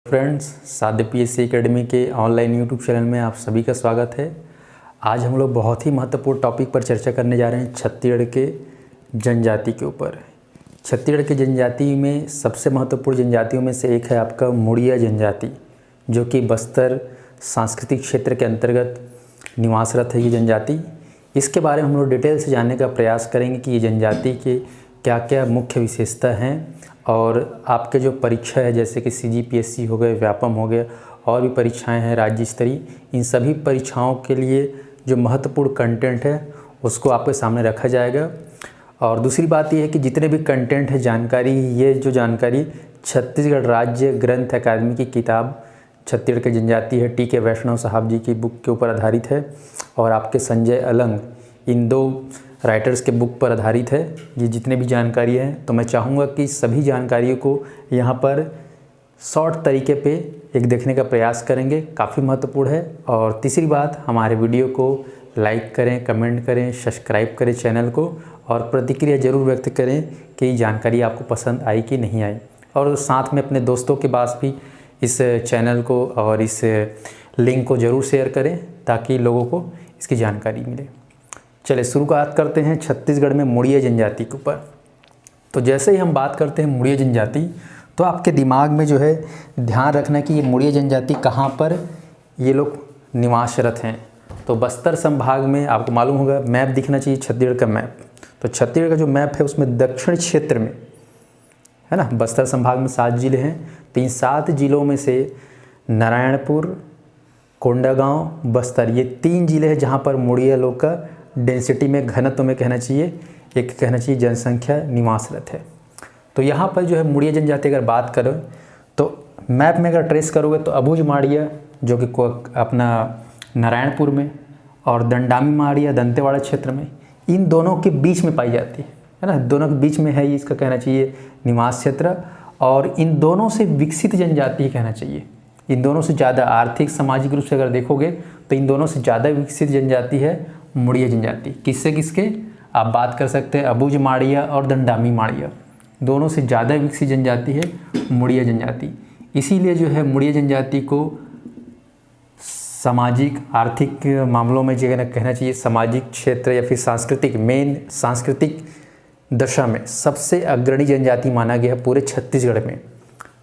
Friends, साध्य PSC academy के online YouTube channel में आप सभी का स्वागत है। आज हम लोग बहुत ही महत्वपूर्ण टॉपिक पर चर्चा करने जा रहे हैं छत्तीसगढ़ के जनजाति के ऊपर। छत्तीसगढ़ के जनजाति में सबसे महत्वपूर्ण जनजातियों में से एक है आपका मुड़िया जनजाति, जो कि बस्तर सांस्कृतिक क्षेत्र के अंतर्गत निवासरत है ये जनजाति। इसके बारे में हम लोग डिटेल से जानने का प्रयास करेंगे कि ये जनजाति के क्या क्या मुख्य विशेषता हैं, और आपके जो परीक्षा है जैसे कि सीजीपीएससी हो गए, व्यापम हो गए, और भी परीक्षाएं हैं राज्य स्तरीय, इन सभी परीक्षाओं के लिए जो महत्वपूर्ण कंटेंट है उसको आपके सामने रखा जाएगा। और दूसरी बात यह है कि जितने भी कंटेंट है जानकारी, ये जो जानकारी छत्तीसगढ़ राज्य ग्रंथ अकादमी की किताब छत्तीसगढ़ की जनजाति है, टी.के. वैष्णव साहब जी की बुक के ऊपर आधारित है, और आपके संजय अलंग, इन दो राइटर्स के बुक पर आधारित है ये जितने भी जानकारी हैं। तो मैं चाहूँगा कि सभी जानकारियों को यहाँ पर शॉर्ट तरीके पे एक देखने का प्रयास करेंगे, काफ़ी महत्वपूर्ण है। और तीसरी बात, हमारे वीडियो को लाइक करें, कमेंट करें, सब्सक्राइब करें चैनल को, और प्रतिक्रिया ज़रूर व्यक्त करें कि जानकारी आपको पसंद आई कि नहीं आई। और साथ में अपने दोस्तों के पास भी इस चैनल को और इस लिंक को ज़रूर शेयर करें ताकि लोगों को इसकी जानकारी मिले। चलिए शुरुआत करते हैं छत्तीसगढ़ में मुड़िया जनजाति के ऊपर। तो जैसे ही हम बात करते हैं मुड़िया जनजाति, तो आपके दिमाग में जो है ध्यान रखना कि ये मुड़िया जनजाति कहाँ पर ये लोग निवासरत हैं। तो बस्तर संभाग में आपको मालूम होगा, मैप दिखना चाहिए छत्तीसगढ़ का मैप। तो छत्तीसगढ़ का जो मैप है उसमें दक्षिण क्षेत्र में है ना, बस्तर संभाग में 7 जिले हैं। तो इन 7 जिलों में से नारायणपुर, कोंडागांव, बस्तर, ये 3 जिले हैं जहाँ पर मुड़िया लोग का डेंसिटी में, घनत्व में कहना चाहिए, एक कहना चाहिए जनसंख्या निवासरत है। तो यहाँ पर जो है मुड़िया जनजाति अगर बात करें तो मैप में अगर ट्रेस करोगे तो अबूझ माड़िया जो कि अपना नारायणपुर में, और दंडामी माड़िया दंतेवाड़ा क्षेत्र में, इन दोनों के बीच में पाई जाती है ना, दोनों के बीच में है ये, इसका कहना चाहिए निवास क्षेत्र। और इन दोनों से विकसित जनजाति कहना चाहिए, इन दोनों से ज़्यादा आर्थिक सामाजिक रूप से अगर देखोगे तो इन दोनों से ज़्यादा विकसित जनजाति है मुड़िया जनजाति। किससे किसके आप बात कर सकते हैं, अबूझ माड़िया और दंडामी माड़िया, दोनों से ज़्यादा विकसित जनजाति है मुड़िया जनजाति। इसीलिए जो है मुड़िया जनजाति को सामाजिक आर्थिक मामलों में जो कहना चाहिए सामाजिक क्षेत्र या फिर सांस्कृतिक दशा में सबसे अग्रणी जनजाति माना गया है पूरे छत्तीसगढ़ में।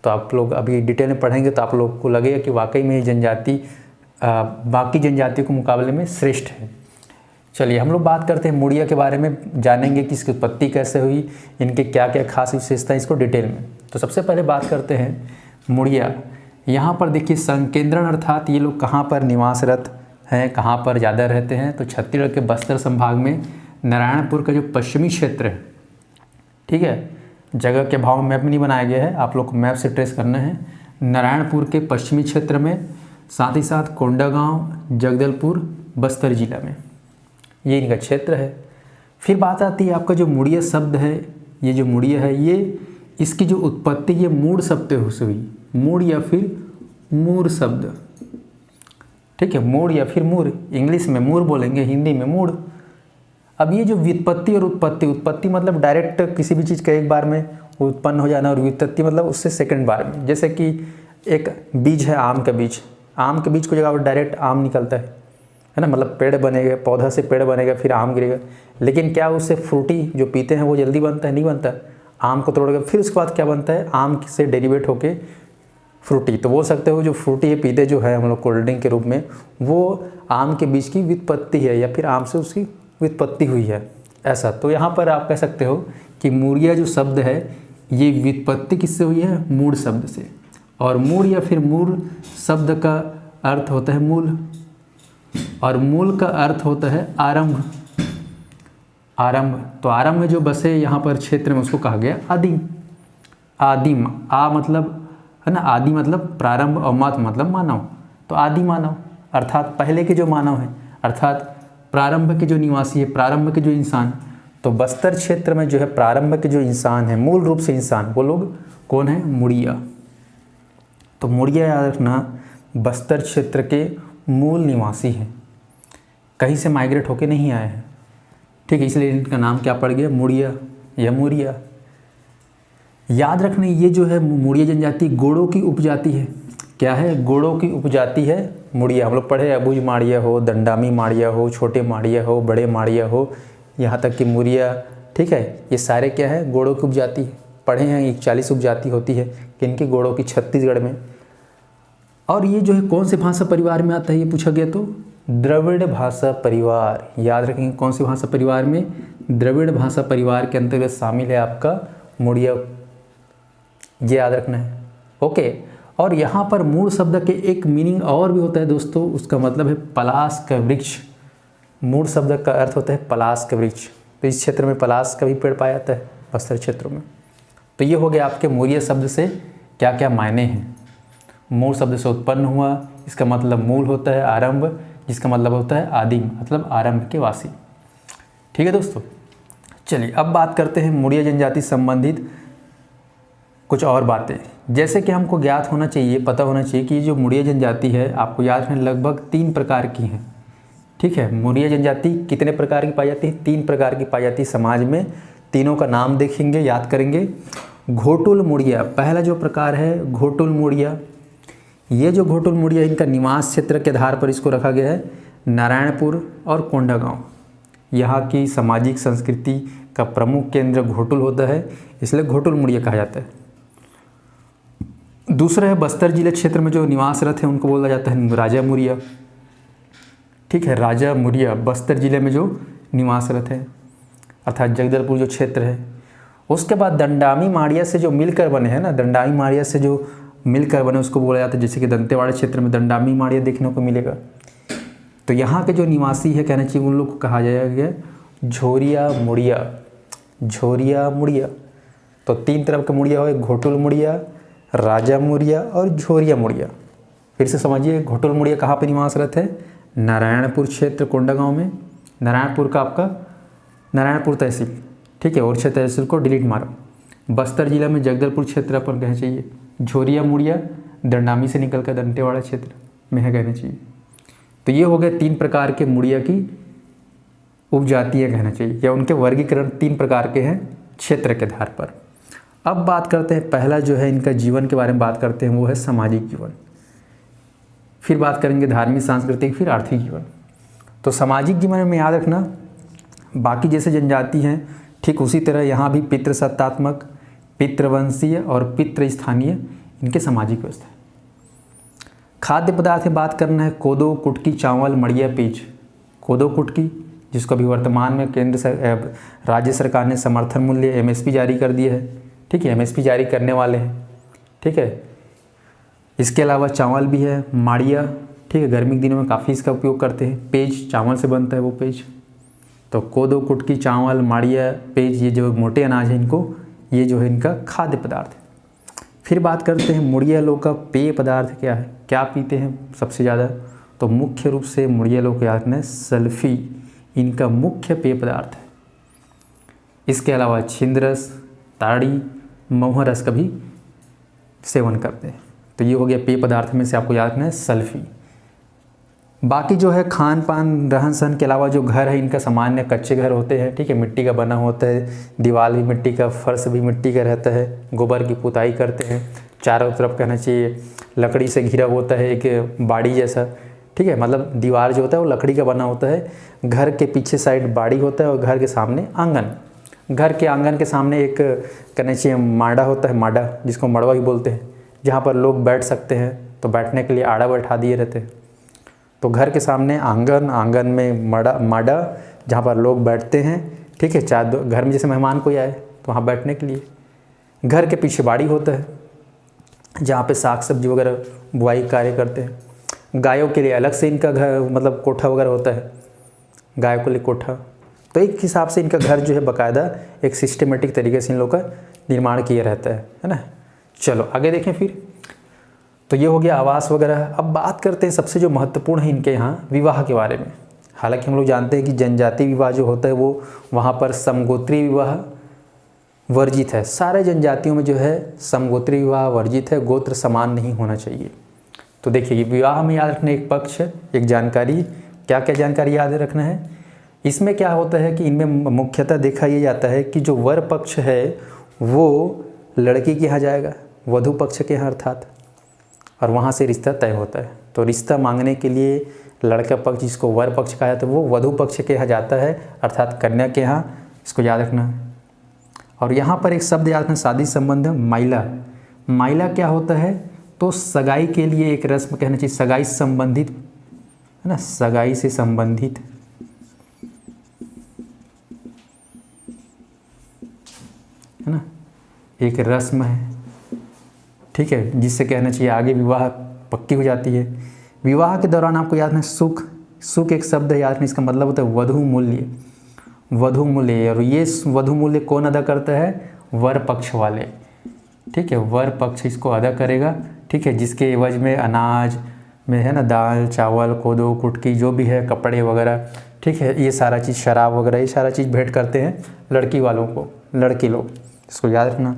तो आप लोग अभी डिटेल में पढ़ेंगे तो आप लोग को लगेगा कि वाकई में ये जनजाति बाकी जनजातियों के मुकाबले में श्रेष्ठ है। चलिए हम लोग बात करते हैं मुड़िया के बारे में, जानेंगे कि इसकी उत्पत्ति कैसे हुई, इनके क्या क्या खास विशेषता, इसको डिटेल में। तो सबसे पहले बात करते हैं मुड़िया। यहाँ पर देखिए संकेंद्रण, अर्थात ये लोग कहाँ पर निवासरत हैं, कहाँ पर ज़्यादा रहते हैं। तो छत्तीसगढ़ के बस्तर संभाग में नारायणपुर का जो पश्चिमी क्षेत्र है, ठीक है, जगह के अभाव में मैप नहीं बनाया गया है, आप लोग को मैप से ट्रेस करना है। नारायणपुर के पश्चिमी क्षेत्र में, साथ ही साथ कोंडागांव, जगदलपुर, बस्तर जिला में ये इनका क्षेत्र है। फिर बात आती है आपका जो मुड़िया शब्द है, ये जो मुड़िया है, ये इसकी जो उत्पत्ति ये मूढ़ शब्द से हुई, मूढ़ या फिर मूर शब्द, ठीक है, मूढ़ या फिर मूर, इंग्लिश में मूर बोलेंगे, हिंदी में मूढ़। अब ये जो व्युत्पत्ति और उत्पत्ति मतलब डायरेक्ट किसी भी चीज़ का एक बार में उत्पन्न हो जाना, और व्युत्पत्ति मतलब उससे सेकंड बार में। जैसे कि एक बीज है आम का बीज, आम के बीज को जगह डायरेक्ट आम निकलता है ना, मतलब पेड़ बनेगा, पौधा से पेड़ बनेगा, फिर आम गिरेगा। लेकिन क्या उससे फ्रूटी जो पीते हैं वो जल्दी बनता है? नहीं बनता। आम को तोड़ेगा, फिर उसके बाद क्या बनता है, आम से डेरिवेट होके फ्रूटी। तो बोल सकते हो जो फ्रूटी है पीते जो है हम लोग कोल्ड ड्रिंक के रूप में, वो आम के बीज की व्युत्पत्ति है, या फिर आम से उसकी व्युत्पत्ति हुई है, ऐसा। तो यहाँ पर आप कह सकते हो कि मुड़िया जो शब्द है ये व्युत्पत्ति किससे हुई है, मूढ़ शब्द से। और मूढ़ या फिर मूढ़ शब्द का अर्थ होता है मूल, और मूल का अर्थ होता है आरंभ। तो आरंभ में जो बसे यहाँ पर क्षेत्र में उसको कहा गया आदिम। आ मतलब है ना, आदि मतलब प्रारंभ, और मत मतलब मानव। तो आदि मानव अर्थात पहले के जो मानव हैं, अर्थात प्रारंभ के जो निवासी है, प्रारंभ के जो इंसान। तो बस्तर क्षेत्र में जो है प्रारंभ के जो इंसान है, मूल रूप से इंसान, वो लोग कौन है, मुड़िया। तो मुड़िया याद रखना बस्तर क्षेत्र के मूल निवासी हैं, कहीं से माइग्रेट होके नहीं आए हैं, ठीक है, इसलिए इनका नाम क्या पड़ गया, मुड़िया या मुड़िया। याद रखना ये जो है मुड़िया जनजाति गोड़ों की उपजाति है। क्या है, गुणों की उपजाति है मुड़िया। हम लोग पढ़े अबुझ माड़िया हो, दंडामी माड़िया हो, छोटे माड़िया हो, बड़े माड़िया हो, यहाँ तक कि मुरिया, ठीक है, ये सारे क्या है, गुणों की उपजाति पढ़े हैं। 41 उपजाति होती है किनकी, गुणों की, छत्तीसगढ़ में। और ये जो है कौन से भाषा परिवार में आता है, ये पूछा गया तो द्रविड़ भाषा परिवार। याद रखेंगे कौन से भाषा परिवार में, द्रविड़ भाषा परिवार के अंतर्गत शामिल है आपका मुड़िया, ये याद रखना है। ओके, और यहाँ पर मूल शब्द के एक मीनिंग और भी होता है दोस्तों, उसका मतलब है पलाश का वृक्ष। मूल शब्द का अर्थ होता है पलाश का वृक्ष। तो इस क्षेत्र में पलाश का भी पेड़ पाया जाता है, बस्तर क्षेत्रों में। तो ये हो गया आपके मुड़िया शब्द से क्या क्या मायने हैं। मूल शब्द से उत्पन्न हुआ, इसका मतलब मूल होता है आरंभ, जिसका मतलब होता है आदिम, मतलब आरंभ के वासी। ठीक है दोस्तों, चलिए अब बात करते हैं मुड़िया जनजाति संबंधित कुछ और बातें। जैसे कि हमको ज्ञात होना चाहिए, पता होना चाहिए कि जो मुड़िया जनजाति है, आपको याद रखना, लगभग 3 प्रकार की हैं। ठीक है, मुड़िया जनजाति कितने प्रकार की पाई जाती है, 3 प्रकार की पाई जाती है समाज में। तीनों का नाम देखेंगे, याद करेंगे। घोटुल मुड़िया, पहला जो प्रकार है घोटुल मुड़िया। ये जो घोटुल मुड़िया, इनका निवास क्षेत्र के आधार पर इसको रखा गया है नारायणपुर और कोंडागांव। यहाँ की सामाजिक संस्कृति का प्रमुख केंद्र घोटुल होता है, इसलिए घोटुल मुड़िया कहा जाता है। दूसरा है बस्तर जिले क्षेत्र में जो निवासरत है उनको बोला जाता है राजा मुड़िया। ठीक है, राजा मुड़िया बस्तर जिले में जो निवासरत है, अर्थात जगदलपुर जो क्षेत्र है। उसके बाद दंडामी माड़िया से जो मिलकर बने हैं ना, दंडामी माड़िया से जो मिलकर बने उसको बोला जाता है, जैसे कि दंतेवाड़ा क्षेत्र में दंडामी माड़िया देखने को मिलेगा। तो यहाँ के जो निवासी है, कहना चाहिए उन लोग को कहा जाएगा झोरिया मुड़िया, झोरिया मुड़िया। तो 3 तरह के मुड़िया हो, घोटुल मुड़िया, राजा मुड़िया और झोरिया मुड़िया। फिर से समझिए, घोटुल मुड़िया कहाँ पर निवासरत है, नारायणपुर क्षेत्र कोंडागांव में। नारायणपुर का आपका नारायणपुर तहसील, ठीक है, और क्षेत्र तहसील को डिलीट मारो। बस्तर जिला में जगदलपुर क्षेत्र पर कहना चाहिए। झोरिया मुड़िया दंडामी से निकलकर दंतेवाड़ा क्षेत्र में है, कहना चाहिए। तो ये हो गए 3 प्रकार के मुड़िया की उपजातियाँ, कहना चाहिए, या उनके वर्गीकरण 3 प्रकार के हैं क्षेत्र के आधार पर। अब बात करते हैं, पहला जो है इनका जीवन के बारे में बात करते हैं, वो है सामाजिक जीवन। फिर बात करेंगे धार्मिक, सांस्कृतिक, फिर आर्थिक जीवन। तो सामाजिक जीवन में याद रखना, बाकी जैसे जनजाति हैं ठीक उसी तरह यहाँ भी पितृसत्तात्मक, पितृवंशीय और पितृस्थानीय इनके सामाजिक व्यवस्था है। खाद्य पदार्थ में बात करना है, कोदो, कुटकी, चावल, मड़िया, पेज। कोदो कुटकी, जिसको अभी वर्तमान में राज्य सरकार ने समर्थन मूल्य MSP जारी कर दिया है। ठीक है, MSP जारी करने वाले हैं। ठीक है, इसके अलावा चावल भी है, माड़िया, ठीक है, गर्मी के दिनों में काफ़ी इसका उपयोग करते हैं। पेज चावल से बनता है वो पेज। तो कोदो, कुटकी, चावल, माड़िया, पेज, ये जो मोटे अनाज है इनको, ये जो है इनका खाद्य पदार्थ है। फिर बात करते हैं मुड़िया लोग का पेय पदार्थ क्या है, क्या पीते हैं सबसे ज़्यादा। तो मुख्य रूप से मुड़िया लोग को याद रखना है सल्फी, इनका मुख्य पेय पदार्थ है। इसके अलावा छिंदरस, ताड़ी, महुआ रस का भी सेवन करते हैं। तो ये हो गया पेय पदार्थ में से आपको याद रखना है सल्फी। बाकी जो है खान पान, रहन सहन के अलावा जो घर है इनका सामान्य कच्चे घर होते हैं। ठीक है, मिट्टी का बना होता है, दीवार भी मिट्टी का, फर्श भी मिट्टी का रहता है, गोबर की पुताई करते हैं। चारों तरफ कहना चाहिए लकड़ी से घिरा होता है, एक बाड़ी जैसा। ठीक है, मतलब दीवार जो होता है वो लकड़ी का बना होता है। घर के पीछे साइड बाड़ी होता है और घर के सामने आंगन। घर के आंगन के सामने एक कहना चाहिए माड़ा होता है, माड़ा जिसको मड़वा ही बोलते हैं, जहाँ पर लोग बैठ सकते हैं। तो बैठने के लिए आड़ा बैठा दिए रहते हैं। तो घर के सामने आंगन, आंगन में माड़ा जहाँ पर लोग बैठते हैं। ठीक है, चाहे घर में जैसे मेहमान कोई आए तो वहाँ बैठने के लिए। घर के पीछे बाड़ी होता है जहाँ पे साग सब्जी वगैरह बुआई कार्य करते हैं। गायों के लिए अलग से इनका घर, मतलब कोठा वगैरह होता है, गायों के लिए कोठा। तो एक हिसाब से इनका घर जो है बाकायदा एक सिस्टमेटिक तरीके से इन लोगों का निर्माण किया रहता है ना। चलो आगे देखें फिर। तो ये हो गया आवास वगैरह। अब बात करते हैं सबसे जो महत्वपूर्ण है इनके यहाँ विवाह के बारे में। हालांकि हम लोग जानते हैं कि जनजाति विवाह जो होता है वो वहाँ पर समगोत्रीय विवाह वर्जित है। सारे जनजातियों में जो है समगोत्रीय विवाह वर्जित है, गोत्र समान नहीं होना चाहिए। तो देखिए विवाह में याद रखना एक पक्ष, एक जानकारी, क्या क्या जानकारी याद रखना है। इसमें क्या होता है कि इनमें मुख्यतः देखा ये जाता है कि जो वर पक्ष है वो लड़की के यहाँ जाएगा, वधू पक्ष के यहाँ अर्थात, और वहाँ से रिश्ता तय होता है। तो रिश्ता मांगने के लिए लड़का पक्ष, जिसको वर पक्ष कहा जाता है, वो वधू पक्ष के यहाँ जाता है, अर्थात कन्या के यहाँ। इसको याद रखना। और यहाँ पर एक शब्द याद रखना, शादी संबंध माइला। माइला क्या होता है? तो सगाई के लिए एक रस्म कहना चाहिए, सगाई संबंधित है ना, सगाई से संबंधित है ना एक रस्म है, ठीक है, जिससे कहना चाहिए आगे विवाह पक्की हो जाती है। विवाह के दौरान आपको याद रखना सुख, सुख एक शब्द है, याद रखना, इसका मतलब होता है वधू मूल्य, वधू मूल्य। और ये वधू मूल्य कौन अदा करता है? वर पक्ष वाले, ठीक है, वर पक्ष इसको अदा करेगा, ठीक है, जिसके एवज में अनाज में है ना दाल चावल कोदो कुटकी जो भी है, कपड़े वगैरह, ठीक है, ये सारा चीज़, शराब वगैरह, ये सारा चीज़ भेंट करते हैं लड़की वालों को, लड़के लोग। इसको याद रखना।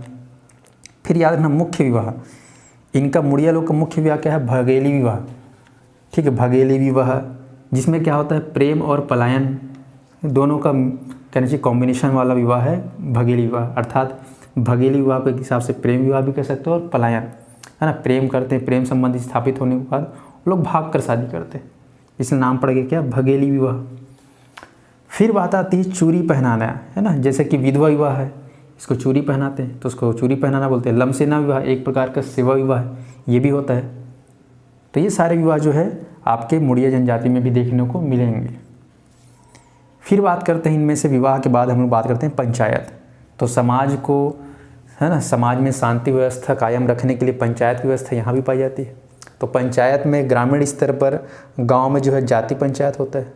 फिर याद रखना मुख्य विवाह। इनका मुड़िया लोग का मुख्य विवाह क्या है? भगेली विवाह, ठीक है, भगेली विवाह, जिसमें क्या होता है? प्रेम और पलायन दोनों का कहना चाहिए कॉम्बिनेशन वाला विवाह है भगेली विवाह। अर्थात भगेली विवाह के हिसाब से प्रेम विवाह भी कह सकते हो और पलायन, है ना, प्रेम करते हैं, प्रेम संबंध स्थापित होने के बाद लोग भाग कर शादी करते हैं, इसलिए नाम पड़ गया क्या? भगेली विवाह। फिर बात आती है चूड़ी पहनाना, है ना, जैसे कि विधवा विवाह है, इसको चूड़ी पहनाते हैं तो उसको चूड़ी पहनाना बोलते हैं। लमसेना विवाह एक प्रकार का सेवा विवाह है, ये भी होता है। तो ये सारे विवाह जो है आपके मुड़िया जनजाति में भी देखने को मिलेंगे। फिर बात करते हैं इनमें से विवाह के बाद हम लोग बात करते हैं पंचायत। तो समाज को, है ना, समाज में शांति व्यवस्था कायम रखने के लिए पंचायत की व्यवस्था यहाँ भी पाई जाती है। तो पंचायत में ग्रामीण स्तर पर गांव में जो है जाति पंचायत होता है।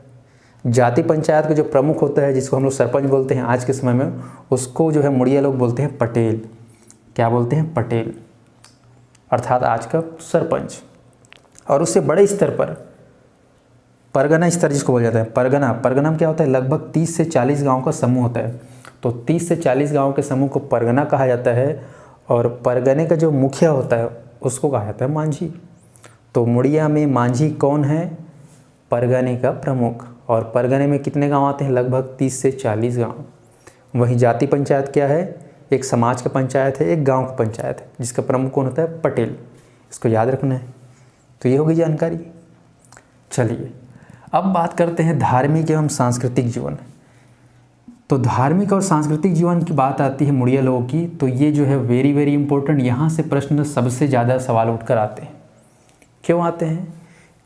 जाति पंचायत का जो प्रमुख होता है, जिसको हम लोग सरपंच बोलते हैं आज के समय में, उसको जो है मुड़िया लोग बोलते हैं पटेल। क्या बोलते हैं? पटेल, अर्थात आज का सरपंच। और उससे बड़े स्तर पर परगना स्तर जिसको बोला जाता है, परगना, परगना में क्या होता है? लगभग 30 से 40 गाँव का समूह होता है। तो 30 से 40 गाँव के समूह को परगना कहा जाता है। और परगने का जो मुखिया होता है उसको कहा जाता है मांझी। तो मुड़िया में मांझी कौन है? परगने का प्रमुख। और परगने में कितने गांव आते हैं? लगभग 30 से 40 गांव। वहीं जाति पंचायत क्या है? एक समाज का पंचायत है, एक गांव का पंचायत है, जिसका प्रमुख कौन होता है? पटेल। इसको याद रखना है। तो ये होगी जानकारी। चलिए अब बात करते हैं धार्मिक एवं सांस्कृतिक जीवन। तो धार्मिक और सांस्कृतिक जीवन की बात आती है मुड़िया लोगों की, तो ये जो है वेरी वेरी इंपॉर्टेंट, यहाँ से प्रश्न सबसे ज़्यादा सवाल उठकर आते हैं। क्यों आते हैं?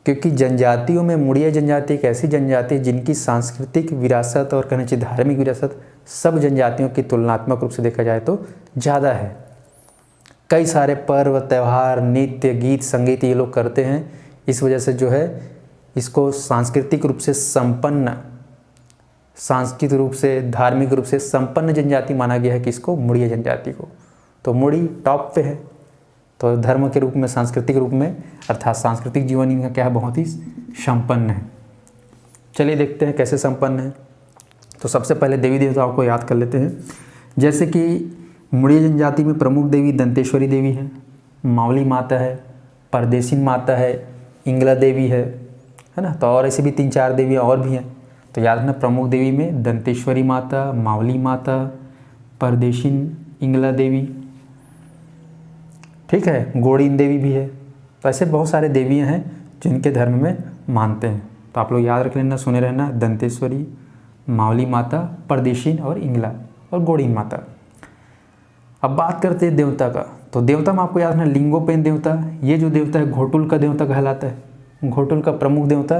क्योंकि जनजातियों में मुड़िया जनजाति एक ऐसी जनजाति है जिनकी सांस्कृतिक विरासत और कहना चाहिए धार्मिक विरासत सब जनजातियों की तुलनात्मक रूप से देखा जाए तो ज़्यादा है। कई सारे पर्व त्यौहार नृत्य गीत संगीत ये लोग करते हैं। इस वजह से जो है इसको सांस्कृतिक रूप से संपन्न, सांस्कृतिक रूप से धार्मिक रूप से संपन्न जनजाति माना गया है किसको? मुड़िया जनजाति को। तो मुड़ी टॉप पे है। तो धर्म के रूप में, सांस्कृतिक रूप में, अर्थात सांस्कृतिक जीवन इनका क्या है? बहुत ही संपन्न है। चलिए देखते हैं कैसे संपन्न है। तो सबसे पहले देवी देवताओं को याद कर लेते हैं। जैसे कि मुड़िया जनजाति में प्रमुख देवी दंतेश्वरी देवी है, मावली माता है, परदेशिन माता है, इंगला देवी है ना। तो और ऐसे भी 3-4 देवियाँ और भी हैं। तो याद रखना प्रमुख देवी में दंतेश्वरी माता, मावली माता, परदेशिन, इंगला देवी, ठीक है, गोड़ीन देवी भी है। तो ऐसे बहुत सारे देवियाँ हैं जिनके धर्म में मानते हैं। तो आप लोग याद रख लेना, सुने रहना, दंतेश्वरी, मावली माता, परदेशिन और इंगला और गोड़ीन माता। अब बात करते हैं देवता का। तो देवता में आपको याद रखना लिंगोपेन देवता, ये जो देवता है घोटुल का देवता कहलाता है। घोटुल का प्रमुख देवता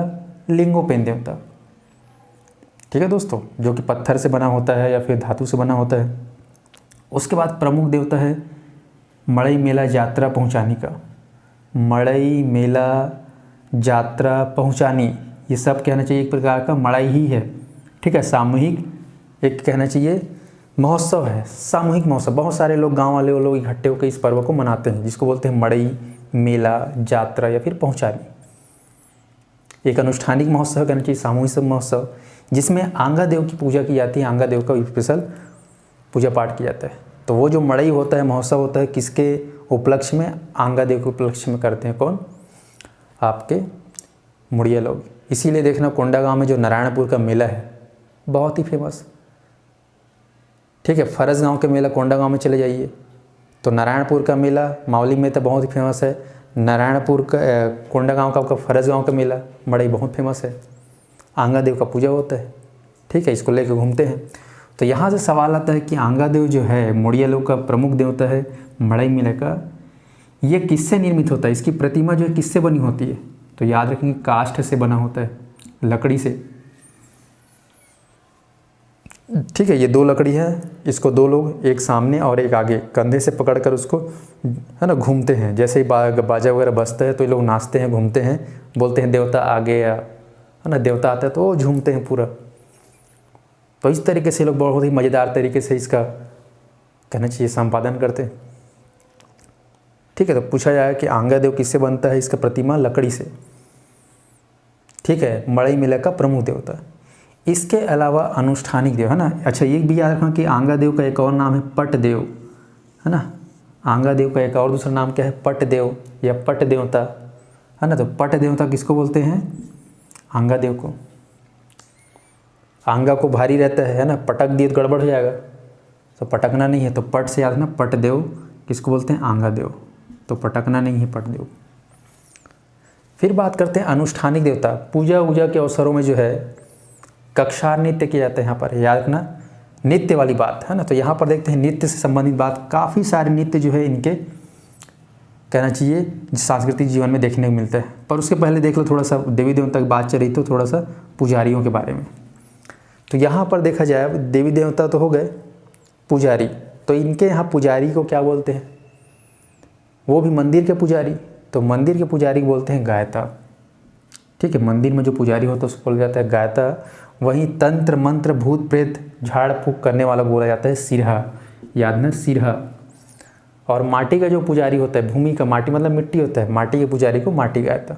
लिंगोपेन देवता, ठीक है दोस्तों, जो कि पत्थर से बना होता है या फिर धातु से बना होता है। उसके बाद प्रमुख देवता है मड़ई मेला यात्रा पहुँचाने का। मड़ई मेला यात्रा पहुँचानी, ये सब कहना चाहिए एक प्रकार का मड़ई ही है, ठीक है, सामूहिक एक कहना चाहिए महोत्सव है, सामूहिक महोत्सव। बहुत सारे लोग, गांव वाले वो लोग इकट्ठे होकर इस पर्व को मनाते हैं, जिसको बोलते हैं मड़ई मेला यात्रा या फिर पहुँचानी। एक अनुष्ठानिक महोत्सव कहना चाहिए, सामूहिक महोत्सव, जिसमें आंगा देव की पूजा की जाती है। आंगा देव का स्पेशल पूजा पाठ किया जाता है। तो वो जो मड़ई होता है, महोत्सव होता है, किसके उपलक्ष्य में? आंगा देव के उपलक्ष्य में करते हैं। कौन? आपके मुड़िया लोग। इसीलिए देखना कोंडागांव में जो नारायणपुर का मेला है बहुत ही फेमस, ठीक है। फरस गांव के मेला कोंडागांव में चले जाइए तो नारायणपुर का मेला मावली में तो बहुत ही फेमस है। नारायणपुर का कोंडागांव का आपका फरस गांव का मेला मड़ई बहुत फेमस है, आंगा देव का पूजा होता है। ठीक है, इसको लेकर घूमते हैं। तो यहाँ से सवाल आता है कि आंगा देव जो है मुड़िया लोग का प्रमुख देवता है मड़ई मेले का, ये किससे निर्मित होता है, इसकी प्रतिमा जो है किससे बनी होती है? तो याद रखेंगे काष्ठ से बना होता है, लकड़ी से। ठीक है, ये 2 लकड़ी है, इसको 2 लोग एक सामने और एक आगे कंधे से पकड़कर उसको है ना घूमते हैं। जैसे ही बाजा वगैरह बजता है तो ये लोग नाचते हैं, घूमते हैं, बोलते हैं देवता आ गया, है ना, देवता आता है तो वो झूमते हैं पूरा। तो इस तरीके से लोग बहुत ही मज़ेदार तरीके से इसका कहना चाहिए संपादन करते हैं। ठीक है, तो पूछा जाए कि आंगा देव किससे बनता है, इसका प्रतिमा लकड़ी से। ठीक है, मड़ई मेला का प्रमुख देवता। इसके अलावा अनुष्ठानिक देव, है ना। अच्छा, ये भी याद रखना कि आंगा देव का एक और नाम है पट देव, है ना। आंगा देव का एक और दूसरा नाम क्या है? पट देव या पट देवता, है ना। तो पट देवता किसको बोलते हैं? आंगा देव को। आंगा को भारी रहता है ना, पटक दिए तो गड़बड़ हो जाएगा, तो पटकना नहीं है। तो पट से याद रखना, पट देव किसको बोलते हैं? आंगा देव। तो पटकना नहीं है, पट देव। फिर बात करते हैं अनुष्ठानिक देवता। पूजा वूजा के अवसरों में जो है कक्षार नृत्य किया जाता है यहाँ पर, याद रखना नृत्य वाली बात, है ना। तो यहाँ पर देखते हैं नृत्य से संबंधित बात, काफ़ी सारे नृत्य जो है इनके कहना चाहिए सांस्कृतिक जीवन में देखने को मिलता है। पर उसके पहले देख लो थोड़ा सा देवी देवता की बात चल रही, तो थोड़ा सा पुजारियों के बारे में। तो यहाँ पर देखा जाए देवी देवता तो हो गए, पुजारी, तो इनके यहाँ पुजारी को क्या बोलते हैं? वो भी मंदिर के पुजारी, तो मंदिर के पुजारी को बोलते हैं गायता। ठीक है, मंदिर में जो पुजारी होता है उसको बोला जाता है गायता। वहीं तंत्र मंत्र भूत प्रेत झाड़ फूक करने वाला बोला जाता है सिरहा, याद ना, सिरहा। और माटी का जो पुजारी होता है, भूमि का, माटी मतलब मिट्टी होता है, माटी के पुजारी को माटी गायता।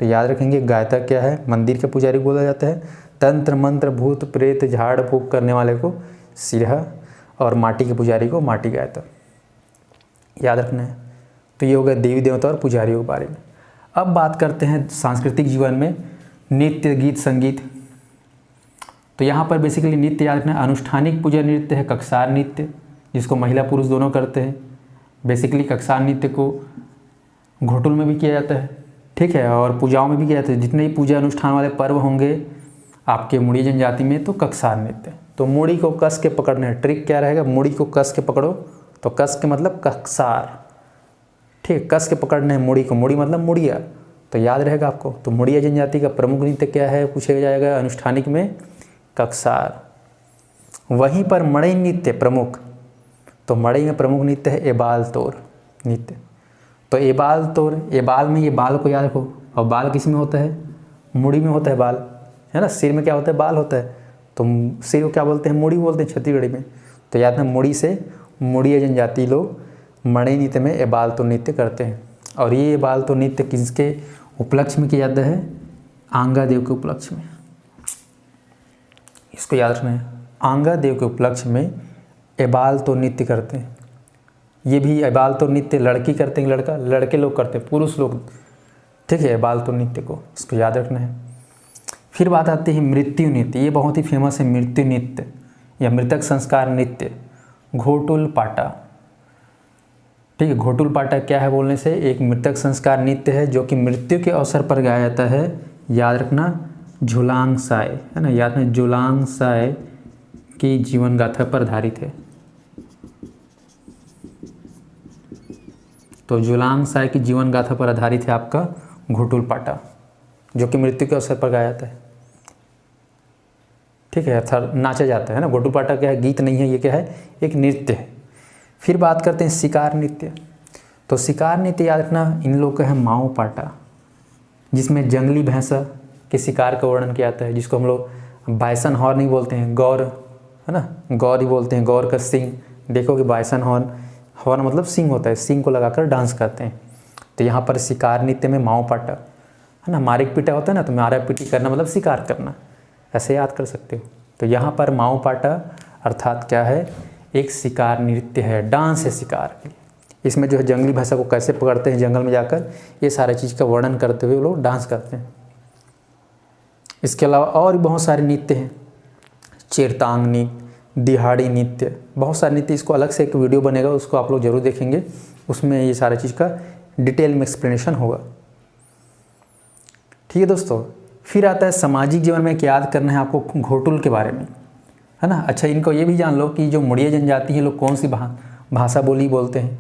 तो याद रखेंगे गायता क्या है? मंदिर के पुजारी को बोला जाता है, तंत्र मंत्र भूत प्रेत झाड़ फूक करने वाले को सिरहा, और माटी के पुजारी को माटी गायता, याद रखना है। तो ये हो गया देवी देवता और पुजारियों के बारे में। अब बात करते हैं सांस्कृतिक जीवन में नृत्य गीत संगीत। तो यहाँ पर बेसिकली नृत्य याद रखना, अनुष्ठानिक पूजा नृत्य है कक्षार नृत्य, जिसको महिला पुरुष दोनों करते हैं। बेसिकली कक्षार नृत्य को घोटुल में भी किया जाता है, ठीक है, और पूजाओं में भी किया जाता है। जितने भी पूजा अनुष्ठान वाले पर्व होंगे आपके मुड़ी जनजाति में, तो कक्षार नृत्य। तो मुड़ी को कस के पकड़ना है, ट्रिक क्या रहेगा? मुड़ी को कस के पकड़ो, तो कस के मतलब कक्षार, ठीक, कस के पकड़ना है मुड़ी को, मुड़ी मतलब मुड़िया, तो याद रहेगा आपको। तो मुड़िया जनजाति का प्रमुख नृत्य क्या है पूछा जाएगा अनुष्ठानिक में? कक्षार। वहीं पर मड़ई नृत्य प्रमुख, तो मड़ई में प्रमुख नृत्य है एबाल तोर नृत्य। तो एबाल तोर, एबाल में ये बाल को याद रखो, और बाल किस में होता है? मुड़ी में होता है बाल, है ना। सिर में क्या होता है? बाल होता है, तो सिर को क्या बोलते हैं? मुड़ी बोलते हैं छत्तीसगढ़ी में। तो याद है मुड़ी से मुड़िया जनजाति लोग मड़ई नृत्य में एबाल तोर नृत्य करते हैं। और ये एबाल तोर नृत्य किसके उपलक्ष्य में किया जाता है? आंगा देव के उपलक्ष्य में। इसको याद रखना है, आंगा देव के उपलक्ष्य में एबाल तोर नृत्य करते हैं। ये भी एबाल तोर नृत्य लड़की करते हैं, लड़के लोग करते हैं, पुरुष लोग, ठीक है, एबाल तोर नृत्य को, इसको याद रखना है। फिर बात आती है मृत्यु नृत्य। ये बहुत ही फेमस है, मृत्यु नृत्य या मृतक संस्कार नृत्य, घोटुल पाटा। ठीक है, घोटुल पाटा क्या है बोलने से? एक मृतक संस्कार नृत्य है जो कि मृत्यु के अवसर पर गाया जाता है। याद रखना झुलांग साय, है ना, याद रखना झुलांग साय की जीवन गाथा पर आधारित है। तो झुलांग साय की जीवन गाथा पर आधारित है आपका घोटुल पाटा, जो कि मृत्यु के अवसर पर गाया जाता है। ठीक है, अर्थात नाचा जाता है ना। घोटुल पाटा क्या है? गीत नहीं है, ये क्या है? एक नृत्य है। फिर बात करते हैं शिकार नृत्य। तो शिकार नृत्य याद रखना इन लोग का है माओ पाटा, जिसमें जंगली भैंसा के शिकार का वर्णन किया जाता है, जिसको हम लोग बाइसन हॉर्न नहीं बोलते हैं, गौर, है ना, गौर ही बोलते हैं। गौर का सिंग देखो कि बाइसन हॉर्न, हॉर्न मतलब सिंग होता है, सिंग को लगाकर डांस करते हैं। तो यहाँ पर शिकार नृत्य में माओ पाटा, है ना, मारिक पीटा होता है ना, तो मारा पीटी करना मतलब शिकार करना, ऐसे याद कर सकते हो। तो यहाँ पर माओ पाटा अर्थात क्या है? एक शिकार नृत्य है, डांस है शिकार के लिए। इसमें जो है जंगली भैंसा को कैसे पकड़ते हैं जंगल में जाकर, ये सारे चीज़ का वर्णन करते हुए लोग डांस करते हैं। इसके अलावा और भी बहुत सारे नृत्य हैं, चेरतांग नृत्य, दिहाड़ी नृत्य, बहुत सारे नृत्य। इसको अलग से एक वीडियो बनेगा, उसको आप लोग जरूर देखेंगे, उसमें ये सारे चीज़ का डिटेल में एक्सप्लेनेशन होगा। ठीक है दोस्तों, फिर आता है सामाजिक जीवन में क्या याद करना है आपको घोटुल के बारे में, है ना। अच्छा, इनको ये भी जान लो कि जो मुड़िया जनजाति है लोग कौन सी भाषा बोली बोलते हैं।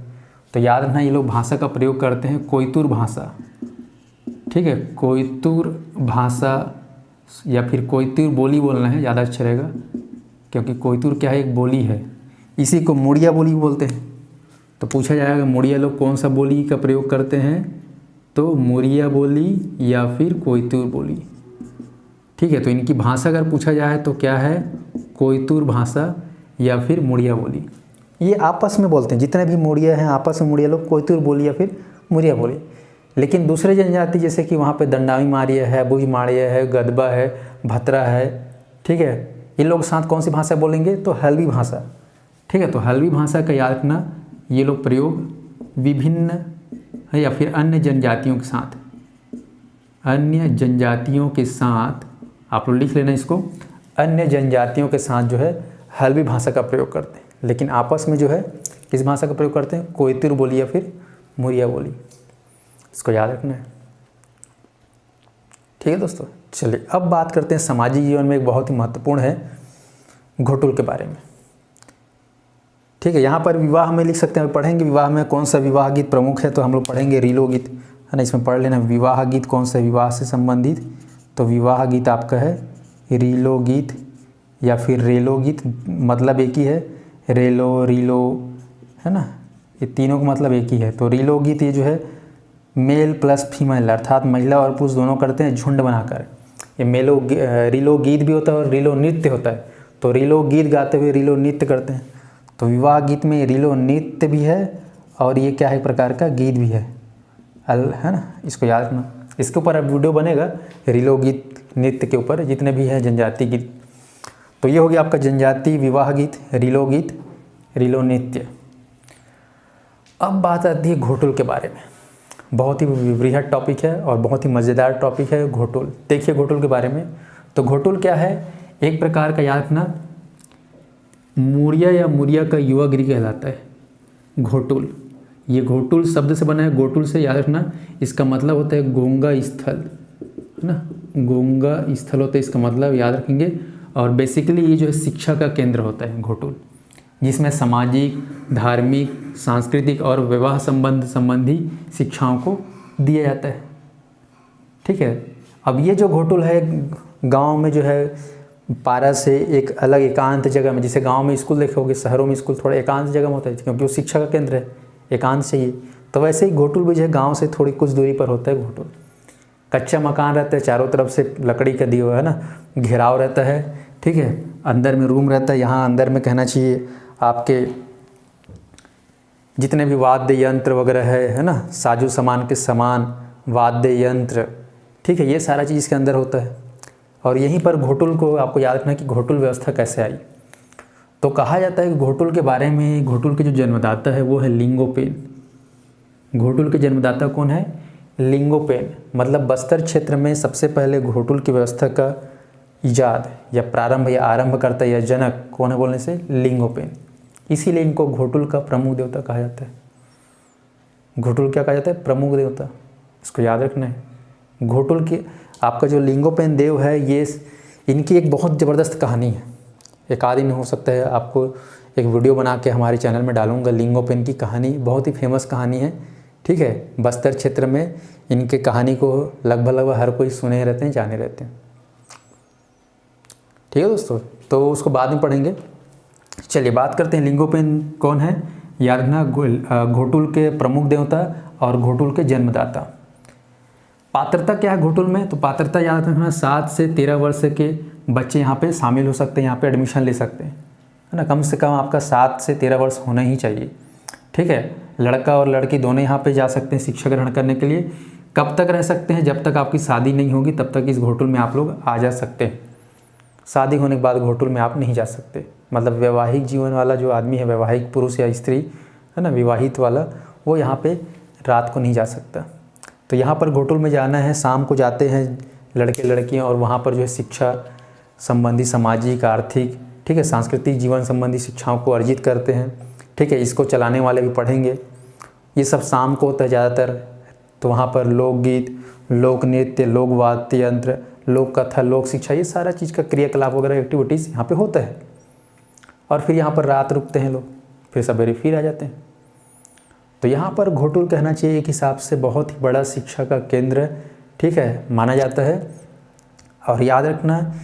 तो याद रखना ये लोग भाषा का प्रयोग करते हैं कोयतुर भाषा। ठीक है, कोयतुर भाषा या फिर कोयतुर बोली बोलना है, ज़्यादा अच्छा रहेगा, क्योंकि कोयतुर क्या है, एक बोली है। इसी को मुड़िया बोली बोलते हैं। तो पूछा जाएगा मुड़िया लोग कौन सा बोली का प्रयोग करते हैं, तो मुड़िया बोली या फिर कोयतुर बोली। ठीक है, तो इनकी भाषा अगर पूछा जाए तो क्या है, कोयतुर भाषा या फिर मुड़िया बोली। ये आपस में बोलते हैं, जितने भी मुड़िया हैं आपस में मुड़िया लोग कोयतुर बोली या फिर मुड़िया बोली। लेकिन दूसरे जनजाति जैसे कि वहाँ पे दंडावी मारिया है, बुझ माड़िया है, गदबा है, भतरा है, ठीक है, इन लोग साथ कौन सी भाषा बोलेंगे, तो हल्बी भाषा। ठीक है, तो हल्बी भाषा का याद रखना, ये लोग प्रयोग विभिन्न या फिर अन्य जनजातियों के साथ, अन्य जनजातियों के साथ, आप लोग लिख लेना इसको, अन्य जनजातियों के साथ जो है हल्बी भाषा का प्रयोग करते हैं। लेकिन आपस में जो है किस भाषा का प्रयोग करते हैं, कोयतुर बोली या फिर मुड़िया बोली। इसको याद रखना है। ठीक है दोस्तों, चलिए अब बात करते हैं सामाजिक जीवन में एक बहुत ही महत्वपूर्ण है घोटुल के बारे में। ठीक है, यहाँ पर विवाह में लिख सकते हैं, पढ़ेंगे विवाह में कौन सा विवाह गीत प्रमुख है, तो हम लोग पढ़ेंगे रीलो गीत, है ना। इसमें पढ़ लेना विवाह गीत कौन सा, विवाह से संबंधित, तो विवाह गीत आपका है रीलो गीत या फिर रेलो गीत, मतलब एक ही है, रेलो रीलो, है ना, ये तीनों का मतलब एक ही है। तो रीलो गीत ये जो है मेल प्लस फीमेल, अर्थात महिला और पुरुष दोनों करते हैं झुंड बनाकर। ये रीलो गीत भी होता है और रीलो नृत्य होता है। तो रीलो गीत गाते हुए रीलो नृत्य करते हैं। तो विवाह गीत में रीलो नृत्य भी है और ये क्या है, एक प्रकार का गीत भी है ना। इसको याद रखना, इसके ऊपर अब वीडियो बनेगा रीलो गीत नृत्य के ऊपर, जितने भी हैं जनजाति गीत। तो ये हो गया आपका जनजाति विवाह गीत, रीलो गीत, रीलो नृत्य। अब बात आती है घोटुल के बारे में। बहुत ही बृहद टॉपिक है और बहुत ही मज़ेदार टॉपिक है घोटुल। देखिए घोटुल के बारे में, तो घोटुल क्या है, एक प्रकार का याद रखना मुड़िया या मुड़िया का युवा गिरी कहलाता है घोटुल। ये घोटुल शब्द से बना है, घोटुल से याद रखना, इसका मतलब होता है गोंगा स्थल, है ना, गोंगा स्थल होता है इसका मतलब, याद रखेंगे। और बेसिकली ये जो है शिक्षा का केंद्र होता है घोटुल, जिसमें सामाजिक, धार्मिक, सांस्कृतिक और विवाह संबंधी शिक्षाओं को दिया जाता है। ठीक है, अब ये जो घोटुल है गांव में जो है पारा से एक अलग एकांत जगह में, जैसे गांव में स्कूल देखे होगे, शहरों में स्कूल थोड़ा एकांत जगह में होता है क्योंकि वो शिक्षा का केंद्र है, एकांत चाहिए। तो वैसे ही घोटुल भी जो है गाँव से थोड़ी कुछ दूरी पर होता है घोटुल। कच्चा मकान रहता है, चारों तरफ से लकड़ी का दिया हुआ है ना, घेराव रहता है। ठीक है, अंदर में रूम रहता है, यहाँ अंदर में कहना चाहिए आपके जितने भी वाद्य यंत्र वगैरह है ना, साजो सामान के सामान, वाद्य यंत्र, ठीक है, ये सारा चीज़ इसके अंदर होता है। और यहीं पर घोटुल को आपको याद रखना कि घोटुल व्यवस्था कैसे आई। तो कहा जाता है कि घोटुल के बारे में, घोटुल के जो जन्मदाता है वो है लिंगोपेन। घोटुल के जन्मदाता कौन है, लिंगोपेन। मतलब बस्तर क्षेत्र में सबसे पहले घोटुल की व्यवस्था का इजाद या प्रारंभ या आरंभकर्ता या जनक कौन है बोलने से, लिंगोपेन। इसीलिए इनको घोटुल का प्रमुख देवता कहा जाता है। घोटुल क्या कहा जाता है, प्रमुख देवता, इसको याद रखना है। घोटुल की आपका जो लिंगोपेन देव है, ये इनकी एक बहुत ज़बरदस्त कहानी है। एक आध दिन हो सकता है आपको एक वीडियो बना के हमारे चैनल में डालूंगा। लिंगोपेन की कहानी बहुत ही फेमस कहानी है। ठीक है, बस्तर क्षेत्र में इनके कहानी को लगभग हर कोई सुने रहते हैं, जाने रहते हैं। ठीक है दोस्तों, तो उसको बाद में पढ़ेंगे। चलिए बात करते हैं लिंगोपेन कौन है। याद रखना घोटुल के प्रमुख देवता और घोटुल के जन्मदाता। पात्रता क्या है घोटुल में, तो पात्रता याद रखना 7 से 13 वर्ष के बच्चे यहाँ पे शामिल हो सकते हैं, यहाँ पे एडमिशन ले सकते हैं, है ना। कम से कम आपका 7 से 13 वर्ष होना ही चाहिए। ठीक है, लड़का और लड़की दोनों यहाँ पे जा सकते हैं शिक्षा ग्रहण करने के लिए। कब तक रह सकते हैं, जब तक आपकी शादी नहीं होगी तब तक इस घोटुल में आप लोग आ जा सकते हैं। शादी होने के बाद घोटुल में आप नहीं जा सकते। मतलब वैवाहिक जीवन वाला जो आदमी है, वैवाहिक पुरुष या स्त्री है ना, विवाहित वाला, वो यहाँ पे रात को नहीं जा सकता। तो यहाँ पर घोटुल में जाना है, शाम को जाते हैं लड़के लड़कियाँ, और वहाँ पर जो है शिक्षा संबंधी, सामाजिक, आर्थिक, ठीक है, सांस्कृतिक जीवन संबंधी शिक्षाओं को अर्जित करते हैं। ठीक है, इसको चलाने वाले भी पढ़ेंगे। ये सब शाम को होता है ज़्यादातर। तो वहाँ पर लोकगीत, लोक नृत्य, लोक वाद्य यंत्र, लोक कथा, लोक शिक्षा, ये सारा चीज़ का क्रियाकलाप वगैरह एक्टिविटीज़ यहाँ पे होता है। और फिर यहाँ पर रात रुकते हैं लोग, फिर सवेरे फिर आ जाते हैं। तो यहाँ पर घोटुल कहना चाहिए एक हिसाब से बहुत ही बड़ा शिक्षा का केंद्र, ठीक है, माना जाता है। और याद रखना,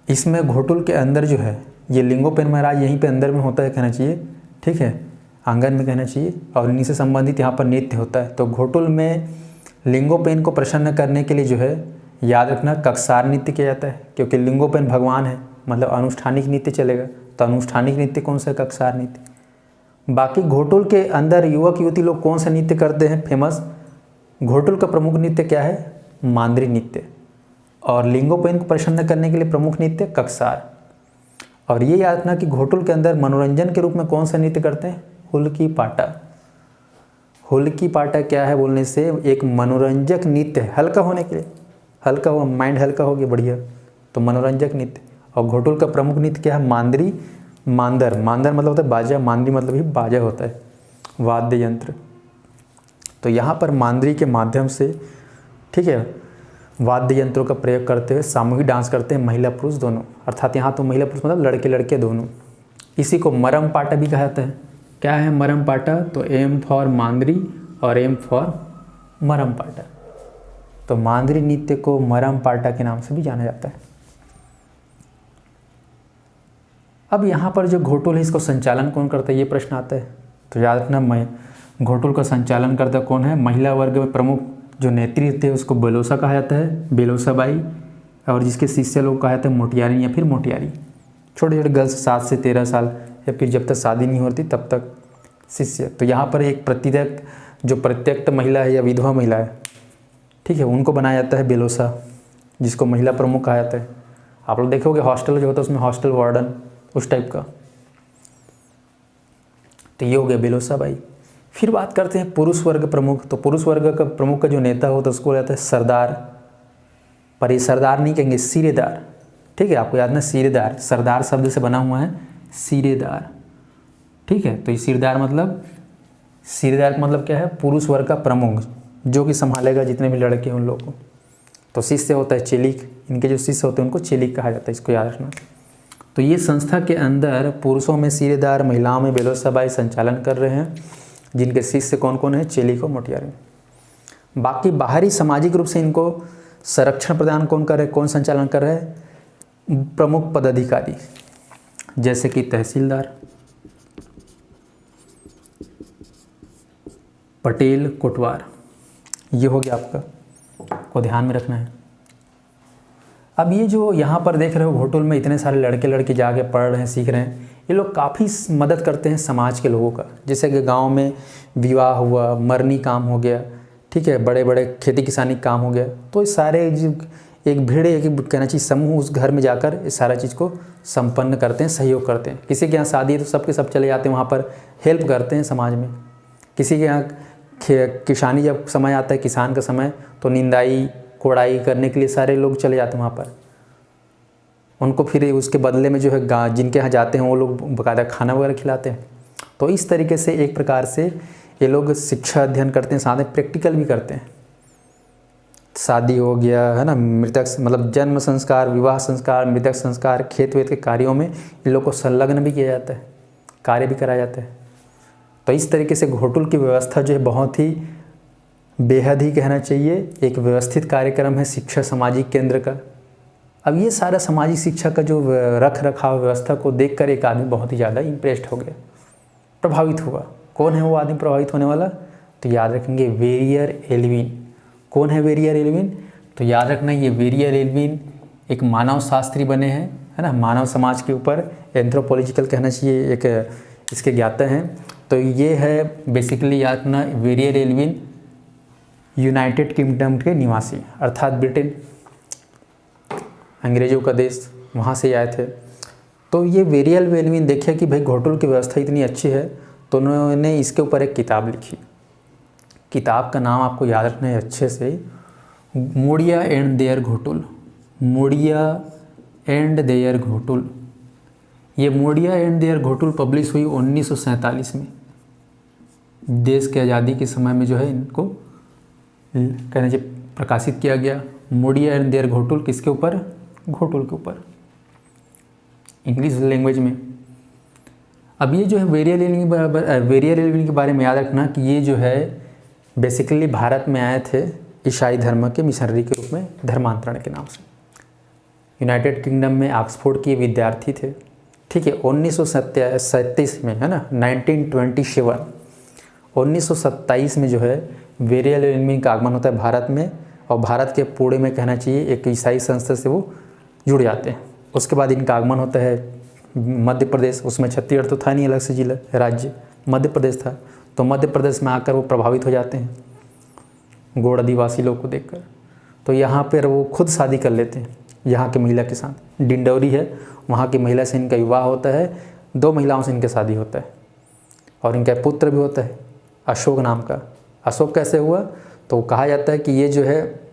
इसमें घोटुल के अंदर जो है ये लिंगोपेन महाराज यहीं पे अंदर में होता है कहना चाहिए, ठीक है, आंगन में कहना चाहिए। और इन्हीं से संबंधित यहाँ पर नृत्य होता है। तो घोटुल में लिंगोपेन को प्रसन्न करने के लिए जो है याद रखना कक्सार नृत्य किया जाता है, क्योंकि लिंगोपेन भगवान है, मतलब अनुष्ठानिक नृत्य चलेगा। तो अनुष्ठानिक नृत्य कौन सा है? कक्सार नृत्य। बाकी घोटुल के अंदर युवक युवती लोग कौन सा नृत्य करते हैं फेमस? घोटुल का प्रमुख नृत्य क्या है? मांद्री नृत्य। और लिंगोपेन को प्रसन्न करने के लिए प्रमुख नृत्य कक्सार। और ये याद रखना कि घोटुल के अंदर मनोरंजन के रूप में कौन सा नृत्य करते हैं? हुल्की पाटा। हुल्की पाटा क्या है बोलने से? एक मनोरंजक नृत्य है, हल्का होने के लिए, हल्का हुआ, माइंड हल्का हो गया, बढ़िया, तो मनोरंजक नृत्य। और घोटुल का प्रमुख नृत्य क्या है? मांद्री, मांदर, मांदर मतलब होता है बाजा, मांद्री मतलब ही बाजा होता है, वाद्य यंत्र। तो यहाँ पर मांद्री के माध्यम से, ठीक है, वाद्य यंत्रों का प्रयोग करते हुए सामूहिक डांस करते हैं महिला पुरुष दोनों, अर्थात यहाँ तो महिला पुरुष मतलब लड़के लड़के दोनों। इसी को मरम पाटा भी कहा जाता है। क्या है मरम पाटा? तो एम फॉर मांद्री और एम फॉर मरम पाटा। तो मांद्री नृत्य को मरम पाटा के नाम से भी जाना जाता है। अब यहाँ पर जो घोटुल है इसको संचालन कौन करता है, ये प्रश्न आता है। तो याद रखना, घोटुल का संचालन करता कौन है? महिला वर्ग में प्रमुख जो नेतृत्व है उसको बेलोसा कहा जाता है, बेलोसा बाई। और जिसके शिष्य लोग कहा जाता है मोटियारी या फिर मोटियारी। छोटे छोटे गर्ल्स 7 से 13 साल या फिर जब तक शादी नहीं होती तब तक शिष्य। तो यहाँ पर एक प्रत्यक्त महिला है या विधवा महिला है, ठीक है, उनको बनाया जाता है बेलोसा, जिसको महिला प्रमुख कहा जाता है। आप लोग देखोगे हॉस्टल जो होता है उसमें हॉस्टल वार्डन, उस टाइप का। तो ये हो गया बेलोसा बाई। फिर बात करते हैं पुरुष वर्ग प्रमुख। तो पुरुष वर्ग का प्रमुख का जो नेता होता है उसको कहते हैं सरदार। पर ये सरदार नहीं कहेंगे, सिरेदार, ठीक है, आपको याद ना, सिरेदार, सरदार शब्द से बना हुआ है सिरेदार, ठीक है। तो ये सिरेदार का मतलब क्या है? पुरुष वर्ग का प्रमुख, जो कि संभालेगा जितने भी लड़के हैं उन लोगों को। तो शिष्य होता है चेलिक, इनके जो शिष्य होते हैं उनको चेलिक कहा जाता है, इसको याद रखना। तो ये संस्था के अंदर पुरुषों में सिरेदार, महिलाओं में बेलोसा बाई संचालन कर रहे हैं, जिनके शिष्य कौन कौन है? चेलिक और मोटियारी। बाकी बाहरी सामाजिक रूप से इनको संरक्षण प्रदान कौन कर रहे, कौन संचालन कर रहे हैं? प्रमुख पदाधिकारी, जैसे कि तहसीलदार, पटेल, कोटवार। ये हो गया आपका, को ध्यान में रखना है। अब ये जो यहाँ पर देख रहे हो घोटुल में इतने सारे लड़के लड़की जाके पढ़ रहे हैं, सीख रहे हैं, ये लोग काफ़ी मदद करते हैं समाज के लोगों का। जैसे कि गांव में विवाह हुआ, मरनी काम हो गया, ठीक है, बड़े बड़े खेती किसानी काम हो गया, तो ये सारे एक भीड़, एक कहना चाहिए समूह उस घर में जाकर इस सारा चीज़ को संपन्न करते हैं, सहयोग करते हैं। किसी के यहाँ शादी है तो सबके सब चले जाते हैं वहाँ पर, हेल्प करते हैं समाज में। किसी के यहाँ किसानी जब समय आता है, किसान का समय, तो निंदाई कोड़ाई करने के लिए सारे लोग चले जाते हैं वहाँ पर। उनको फिर उसके बदले में जो है जिनके यहाँ जाते हैं वो लोग बाकायदा खाना वगैरह खिलाते हैं। तो इस तरीके से एक प्रकार से ये लोग शिक्षा अध्ययन करते हैं, साथ में प्रैक्टिकल भी करते हैं। शादी हो गया है ना, मृतक मतलब जन्म संस्कार, विवाह संस्कार, मृतक संस्कार, खेत वेत के कार्यों में इन लोग को संलग्न भी किया जाता है, कार्य भी कराया जाता है। तो इस तरीके से घोटुल की व्यवस्था जो है बहुत ही बेहद ही कहना चाहिए एक व्यवस्थित कार्यक्रम है शिक्षा सामाजिक केंद्र का। अब ये सारा सामाजिक शिक्षा का जो रख रखाव व्यवस्था को देखकर एक आदमी बहुत ही ज़्यादा इम्प्रेस्ड हो गया, प्रभावित हुआ। कौन है वो आदमी प्रभावित होने वाला? तो याद रखेंगे वेरियर एल्विन। कौन है वेरियर एल्विन? तो याद रखना ये वेरियर एल्विन एक मानव शास्त्री बने हैं, है ना, मानव समाज के ऊपर एंथ्रोपोलॉजिकल कहना चाहिए, एक इसके ज्ञाता हैं। तो ये है बेसिकली याद रखना वेरियर एल्विन यूनाइटेड किंगडम के निवासी, अर्थात ब्रिटेन, अंग्रेज़ों का देश, वहाँ से आए थे। तो ये वेरियल एल्विन देखे कि भाई घोटुल की व्यवस्था इतनी अच्छी है, तो उन्होंने इसके ऊपर एक किताब लिखी। किताब का नाम आपको याद रखना है अच्छे से, Muria and their Ghotul. Muria and their Ghotul. ये Muria and their Ghotul publish हुई 1947 में। देश के आज़ादी के समय में जो है इनको कहना चाहिए प्रकाशित किया गया। मुड़िया एंड देयर घोटुल किसके ऊपर? घोटुल के ऊपर, इंग्लिश लैंग्वेज में। अब ये जो है वेरियल एल्विन के बारे में याद रखना कि ये जो है बेसिकली भारत में आए थे ईसाई धर्म के मिशनरी के रूप में, धर्मांतरण के नाम से। यूनाइटेड किंगडम में ऑक्सफोर्ड के विद्यार्थी थे, ठीक है। 1937 में, है ना, 1927 1927 में जो है वेरियल एल्विन का आगमन होता है भारत में, और भारत के पुणे में कहना चाहिए एक ईसाई संस्था से वो जुड़ जाते हैं। उसके बाद इनका आगमन होता है मध्य प्रदेश, उसमें छत्तीसगढ़ तो था नहीं अलग से जिला राज्य, मध्य प्रदेश था, तो मध्य प्रदेश में आकर वो प्रभावित हो जाते हैं गोंड आदिवासी लोग को देखकर। तो यहाँ पर वो खुद शादी कर लेते हैं यहाँ की महिला के साथ। डिंडौरी है, वहाँ की महिला से इनका विवाह होता है, 2 महिलाओं से इनका शादी होता है, और इनका पुत्र भी होता है अशोक नाम का। अशोक कैसे हुआ? तो कहा जाता है कि ये जो है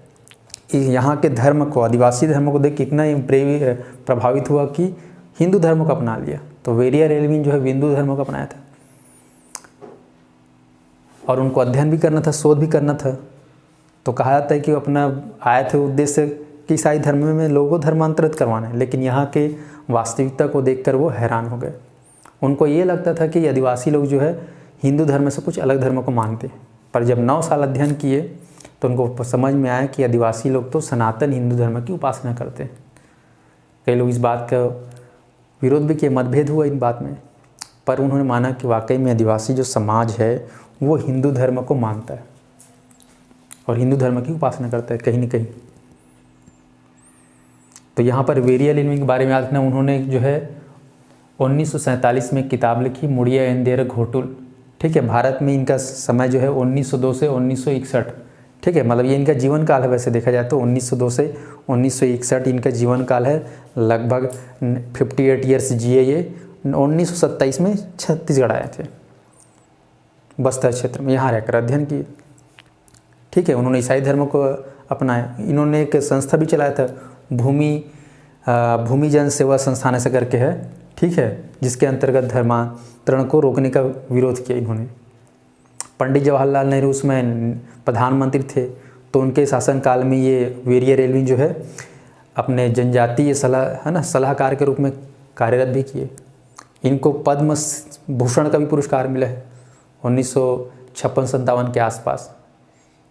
यहाँ के धर्म को, आदिवासी धर्म को देख के इतना प्रभावित हुआ कि हिंदू धर्म को अपना लिया। तो वेरियल एल्विन जो है हिंदू धर्म को अपनाया था, और उनको अध्ययन भी करना था, शोध भी करना था। तो कहा जाता है कि वो अपना आए थे उद्देश्य कि ईसाई धर्म में लोगों को धर्मांतरित करवाना है, लेकिन यहाँ के वास्तविकता को देखकर वो हैरान हो गए। उनको ये लगता था कि आदिवासी लोग जो है हिंदू धर्म से कुछ अलग धर्म को मानते हैं, पर जब 9 साल अध्ययन किए तो उनको समझ में आया कि आदिवासी लोग तो सनातन हिंदू धर्म की उपासना करते हैं। कई लोग इस बात का विरोध भी किए, मतभेद हुआ इन बात में, पर उन्होंने माना कि वाकई में आदिवासी जो समाज है वो हिंदू धर्म को मानता है और हिंदू धर्म की उपासना करता है कहीं न कहीं। तो यहाँ पर वेरियल एल्विन के बारे में याद रखना, उन्होंने जो है 1947 में किताब लिखी मुड़िया एंड देयर घोटुल, ठीक है। भारत में इनका समय जो है 1902 से 1961, ठीक है, मतलब ये इनका जीवन काल है। वैसे देखा जाए तो 1902 से 1961 इनका जीवन काल है, लगभग 58 ईयर्स जिए ये। 1927 में छत्तीसगढ़ आए थे, बस्तर क्षेत्र में, यहाँ रहकर अध्ययन किए, ठीक है। उन्होंने ईसाई धर्म को अपनाया। इन्होंने एक संस्था भी चलाया था, भूमि जन सेवा संस्थान ऐसा करके है, ठीक है, जिसके अंतर्गत धर्मांतरण को रोकने का विरोध किया इन्होंने। पंडित जवाहरलाल नेहरू उसमें प्रधानमंत्री थे, तो उनके शासनकाल में ये वेरियल एल्विन जो है अपने जनजातीय सलाहकार के रूप में कार्यरत भी किए। इनको पद्म भूषण का भी पुरस्कार मिला है 1956-57 के आसपास।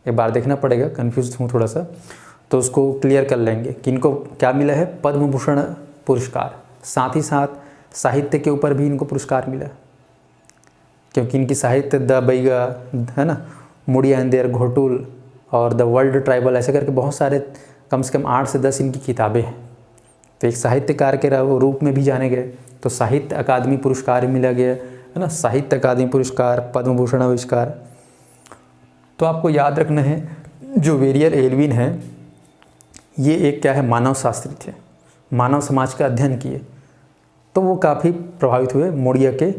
एक बार देखना पड़ेगा, कन्फ्यूज हूँ थोड़ा सा, तो उसको क्लियर कर लेंगे कि इनको क्या मिला है, पद्म भूषण पुरस्कार। साथ ही साथ साहित्य के ऊपर भी इनको पुरस्कार मिला, क्योंकि इनकी साहित्य द बैगा, है ना, मुड़िया एंड देयर घोटुल और द वर्ल्ड ट्राइबल ऐसे करके बहुत सारे, कम से कम 8 से 10 इनकी किताबें हैं। तो एक साहित्यकार के रूप में भी जाने गए, तो साहित्य अकादमी पुरस्कार मिला गया, है ना, साहित्य अकादमी पुरस्कार, पद्म भूषण पुरस्कार। तो आपको याद रखना है जो वेरियल एल्विन है ये एक क्या है, मानव शास्त्री थे, मानव समाज का अध्ययन किए, तो वो काफ़ी प्रभावित हुए मुड़िया के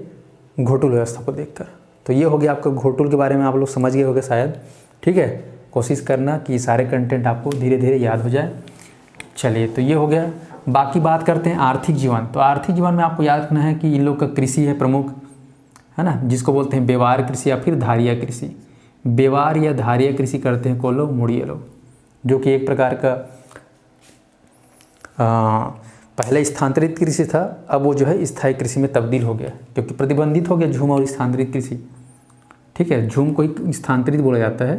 घोटुल व्यवस्था को देखकर। तो ये हो गया आपका घोटुल के बारे में, आप लोग समझ गए होंगे शायद, ठीक है। कोशिश करना कि सारे कंटेंट आपको धीरे धीरे याद हो जाए। चलिए, तो ये हो गया। बाकी बात करते हैं आर्थिक जीवन। तो आर्थिक जीवन में आपको याद रखना है कि इन लोग का कृषि है प्रमुख, है ना, जिसको बोलते हैं बेवार कृषि या फिर धारिया कृषि। बेवार या धारिया कृषि करते हैं कौन लोग? मुड़िया लोग, जो कि एक प्रकार का पहले स्थानांतरित कृषि था, अब वो जो है स्थायी कृषि में तब्दील हो गया, क्योंकि प्रतिबंधित हो गया झूम और स्थानांतरित कृषि, ठीक है। झूम को ही स्थानांतरित बोला जाता है।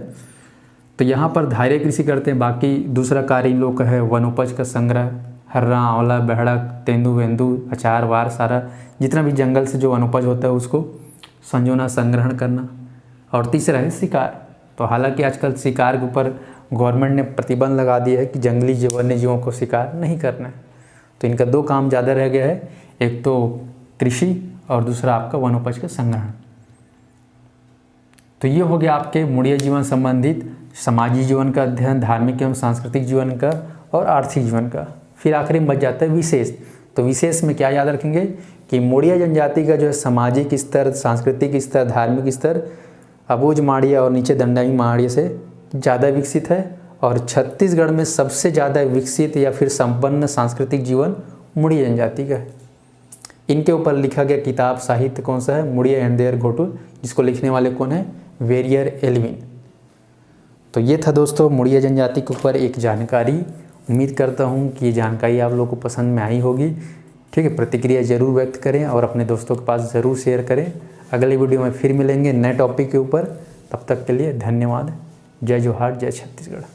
तो यहाँ पर धारिया कृषि करते हैं। बाकी दूसरा कार्य इन लोग का है वनोपज का संग्रह, हर्रा, आंवला, बेहड़ा, तेंदू वेंदू, अचार वार, सारा जितना भी जंगल से जो वनोपज होता है उसको संजोना, संग्रहण करना। और तीसरा है शिकार। तो हालांकि आजकल शिकार के ऊपर गवर्नमेंट ने प्रतिबंध लगा दिया है कि जंगली वन्य जीवों को शिकार नहीं करना है। तो इनका 2 काम ज़्यादा रह गया है, एक तो कृषि और दूसरा आपका वनोपज का संग्रहण। तो ये हो गया आपके मुड़िया जीवन संबंधित सामाजिक जीवन का अध्ययन, धार्मिक एवं सांस्कृतिक जीवन का और आर्थिक जीवन का। फिर आखिरी में बच जाता है विशेष। तो विशेष में क्या याद रखेंगे कि मुड़िया जनजाति का जो है सामाजिक स्तर, सांस्कृतिक स्तर, धार्मिक स्तर अबूझ माड़िया और नीचे दंडाई माड़िया से ज़्यादा विकसित है, और छत्तीसगढ़ में सबसे ज़्यादा विकसित या फिर संपन्न सांस्कृतिक जीवन मुड़िया जनजाति का है। इनके ऊपर लिखा गया किताब साहित्य कौन सा है? मुड़िया एंड देयर घोटुल, जिसको लिखने वाले कौन है, वेरियर एल्विन। तो ये था दोस्तों मुड़िया जनजाति के ऊपर एक जानकारी। उम्मीद करता हूँ कि ये जानकारी आप लोगों को पसंद में आई होगी। ठीक है, प्रतिक्रिया ज़रूर व्यक्त करें और अपने दोस्तों के पास ज़रूर शेयर करें। अगली वीडियो में फिर मिलेंगे नए टॉपिक के ऊपर। तब तक के लिए धन्यवाद। जय जोहार, जय छत्तीसगढ़।